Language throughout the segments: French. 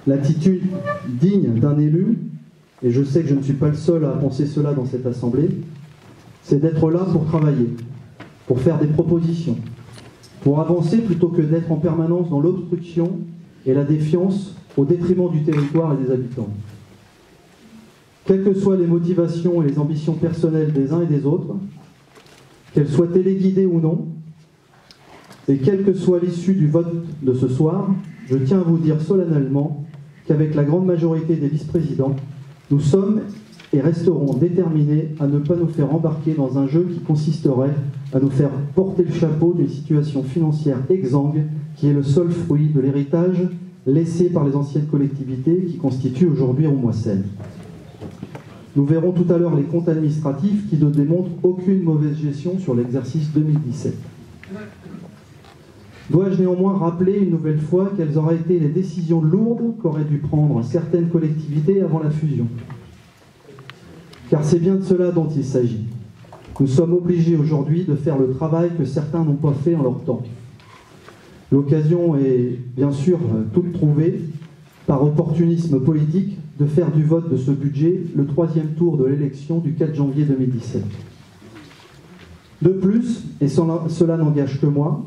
L'attitude digne d'un élu, et je sais que je ne suis pas le seul à penser cela dans cette assemblée, c'est d'être là pour travailler, pour faire des propositions, pour avancer plutôt que d'être en permanence dans l'obstruction et la défiance au détriment du territoire et des habitants. Quelles que soient les motivations et les ambitions personnelles des uns et des autres, qu'elles soient téléguidées ou non, et quelle que soit l'issue du vote de ce soir, je tiens à vous dire solennellement qu'avec la grande majorité des vice-présidents, nous sommes et resterons déterminés à ne pas nous faire embarquer dans un jeu qui consisterait à nous faire porter le chapeau d'une situation financière exsangue qui est le seul fruit de l'héritage laissé par les anciennes collectivités qui constituent aujourd'hui Roumois-Seine. Nous verrons tout à l'heure les comptes administratifs qui ne démontrent aucune mauvaise gestion sur l'exercice 2017. Dois-je néanmoins rappeler une nouvelle fois quelles auraient été les décisions lourdes qu'auraient dû prendre certaines collectivités avant la fusion? Car c'est bien de cela dont il s'agit. Nous sommes obligés aujourd'hui de faire le travail que certains n'ont pas fait en leur temps. L'occasion est bien sûr toute trouvée, par opportunisme politique, de faire du vote de ce budget le troisième tour de l'élection du 4 janvier 2017. De plus, et cela n'engage que moi,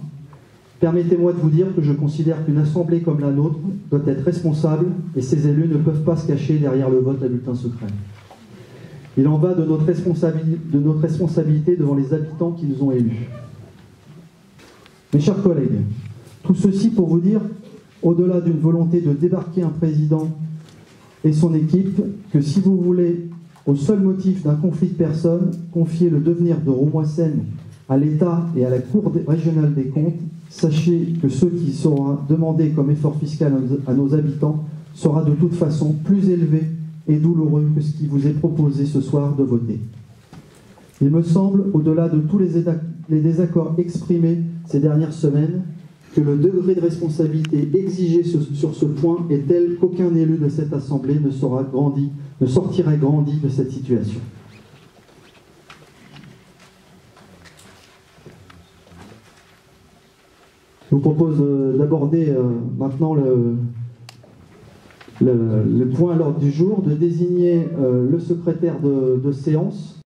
permettez-moi de vous dire que je considère qu'une assemblée comme la nôtre doit être responsable et ses élus ne peuvent pas se cacher derrière le vote à bulletin secret. Il en va de notre responsabilité devant les habitants qui nous ont élus. Mes chers collègues, tout ceci pour vous dire, au-delà d'une volonté de débarquer un président et son équipe, que si vous voulez, au seul motif d'un conflit de personnes, confier le devenir de Roumois-Seine à l'État et à la Cour régionale des comptes, sachez que ce qui sera demandé comme effort fiscal à nos habitants sera de toute façon plus élevé et douloureux que ce qui vous est proposé ce soir de voter. Il me semble, au-delà de tous les désaccords exprimés ces dernières semaines, que le degré de responsabilité exigé sur ce point est tel qu'aucun élu de cette Assemblée ne sortirait grandi de cette situation. Je vous propose d'aborder maintenant le point à l'ordre du jour, de désigner le secrétaire de séance.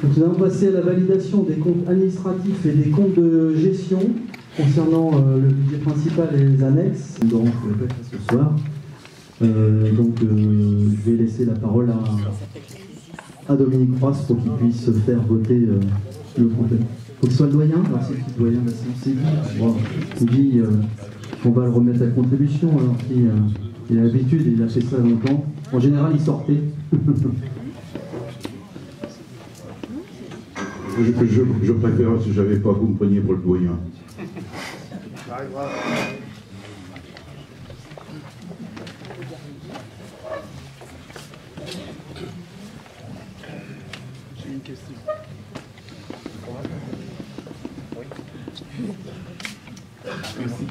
Nous allons passer à la validation des comptes administratifs et des comptes de gestion concernant le budget principal et les annexes. Nous aurons ce soir. Je vais laisser la parole à Dominique Croisse pour qu'il puisse faire voter le compte. Il faut que ce soit le doyen. Alors c'est le doyen de la séance civile. Il dit qu'on va le remettre à contribution alors qu'il a l'habitude, il a fait ça longtemps. En général, il sortait. Je préfère si j'avais pas vous me preniez pour le doyen. J'ai une question. Merci.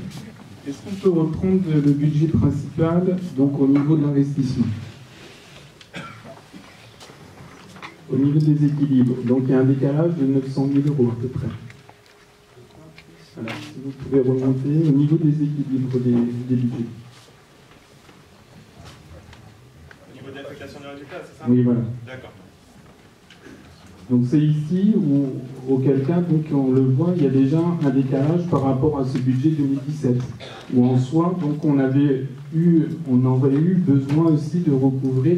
Est-ce qu'on peut reprendre le budget principal, donc au niveau de l'investissement? Au niveau des équilibres, donc il y a un décalage de 900 000 € à peu près. Alors, si vous pouvez remonter au niveau des équilibres des budgets. Au niveau de l'affectation des résultats, c'est ça? Oui, voilà. D'accord. Donc c'est ici où auquel cas, donc on le voit, il y a déjà un décalage par rapport à ce budget 2017. Où en soi, donc on aurait eu besoin aussi de recouvrir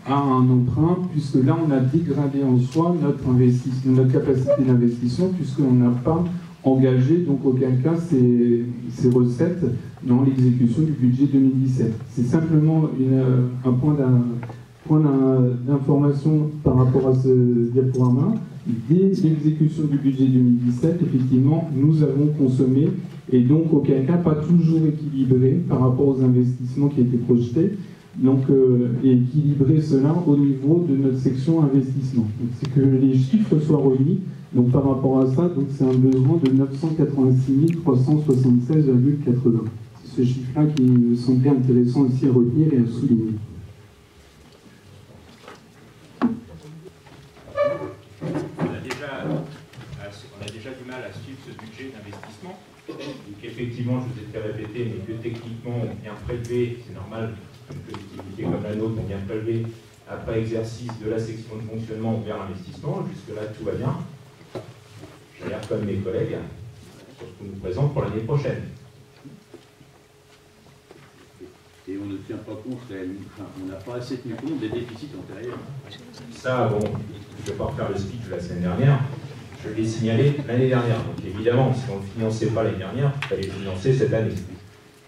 à un emprunt, puisque là on a dégradé en soi notre capacité d'investissement, puisqu'on n'a pas engagé, donc auquel cas, ces recettes dans l'exécution du budget 2017. C'est simplement un point d'information par rapport à ce diaporama. Dès l'exécution du budget 2017, effectivement, nous avons consommé, et donc auquel cas pas toujours équilibré par rapport aux investissements qui étaient projetés, donc et équilibrer cela au niveau de notre section investissement. C'est que les chiffres soient remis. Donc par rapport à ça, donc c'est un besoin de 986 376,80. C'est ce chiffre-là qui me semblait intéressant aussi à retenir et à souligner. On a déjà du mal à suivre ce budget d'investissement. Donc effectivement, je vous ai fait répéter, mais que techniquement, on vient prélever, c'est normal, une collectivité comme la nôtre, on vient prélever après exercice de la section de fonctionnement vers l'investissement. Jusque-là, tout va bien. J'ai l'air comme mes collègues sur ce qu'on nous présente pour l'année prochaine. Et on ne tient pas compte réellement, enfin, on n'a pas assez tenu compte des déficits antérieurs. Ça, bon, je ne vais pas refaire le speech de la semaine dernière, je l'ai signalé l'année dernière. Donc évidemment, si on ne le finançait pas l'année dernière, il fallait le financer cette année.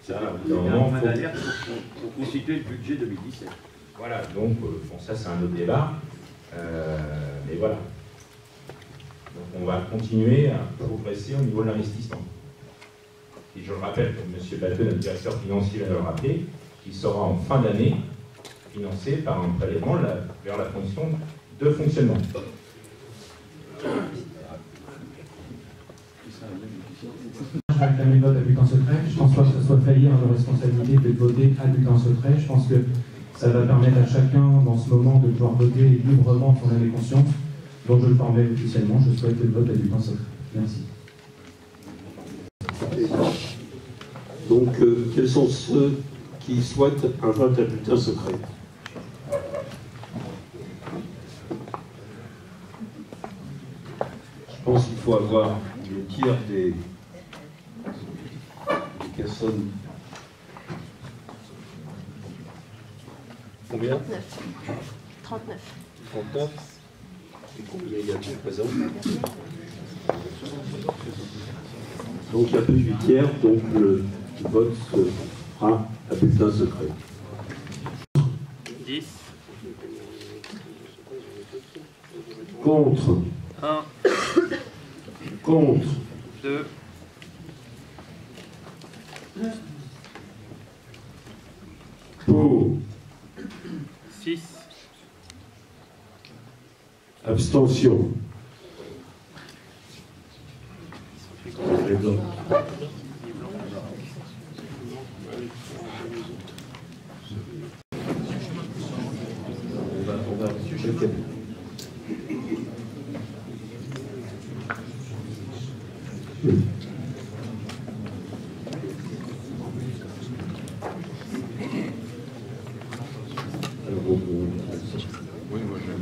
Ça, vous avez un point d'alerte pour constituer le budget 2017. Voilà, donc bon, ça c'est un autre débat, mais voilà. Donc on va continuer à progresser au niveau de l'investissement. Et je le rappelle, comme M. Batteux, notre directeur financier, vient de le rappeler, qui sera en fin d'année financé par un prélèvement vers la fonction de fonctionnement. Je vais réclamer le vote à bulletin secret. Je ne pense pas que ce soit faillir à nos responsabilités de voter à bulletin secret. Je pense que ça va permettre à chacun, dans ce moment, de pouvoir voter librement en son âme et conscience. Donc je le formule officiellement. Je souhaite le vote à bulletin secret. Merci. Donc, quels sont ceux qui souhaitent un vote à bulletin secret? Je pense qu'il faut avoir le tiers des personnes. Combien? 39. 39. Et combien y a-t-il présent? Donc il y a plus du tiers, donc le vote se fera à bulletin secret. 10. Contre. 1. Contre. 2. Pour. 6. Abstention. On va checker. Oui, moi je vais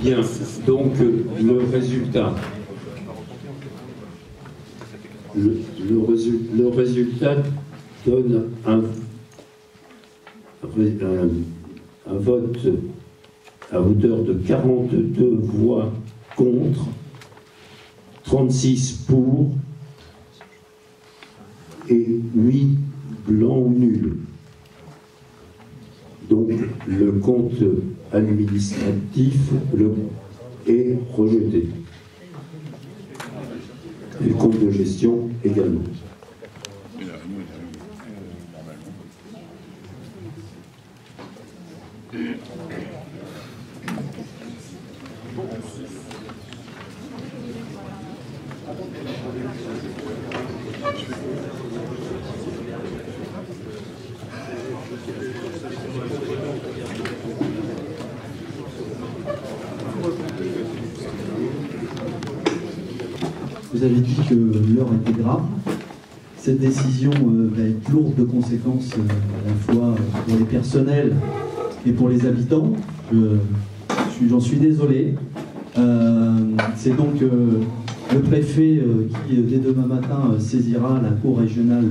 Bien, donc le résultat. Le résultat donne un vote à hauteur de 42 voix contre, 36 pour et 8 blancs ou nuls. Donc le compte administratif est rejeté. Et le compte de gestion également. Vous avez dit que l'heure était grave. Cette décision va être lourde de conséquences à la fois pour les personnels et pour les habitants. J'en suis désolé. C'est donc le préfet qui, dès demain matin, saisira la Cour régionale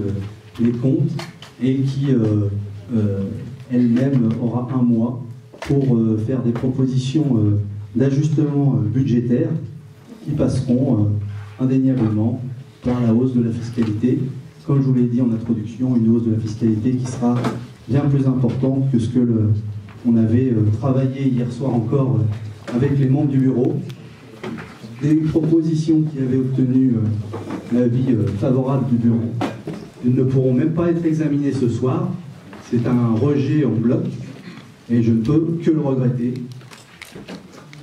des comptes et qui, elle-même, aura un mois pour faire des propositions d'ajustement budgétaire qui passeront indéniablement par la hausse de la fiscalité. Comme je vous l'ai dit en introduction, une hausse de la fiscalité qui sera bien plus importante que ce que on avait travaillé hier soir encore avec les membres du bureau. Des propositions qui avaient obtenu l'avis favorable du bureau Ils ne pourront même pas être examinés ce soir. C'est un rejet en bloc et je ne peux que le regretter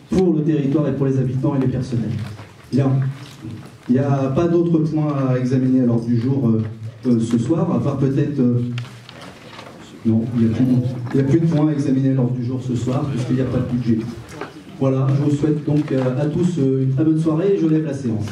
pour le territoire et pour les habitants et les personnels. Bien. Il n'y a pas d'autres points à examiner à l'ordre du jour ce soir, à part peut-être... non, il n'y a plus de points à examiner à l'ordre du jour ce soir, puisqu'il n'y a pas de budget. Voilà, je vous souhaite donc à tous une très bonne soirée et je lève la séance.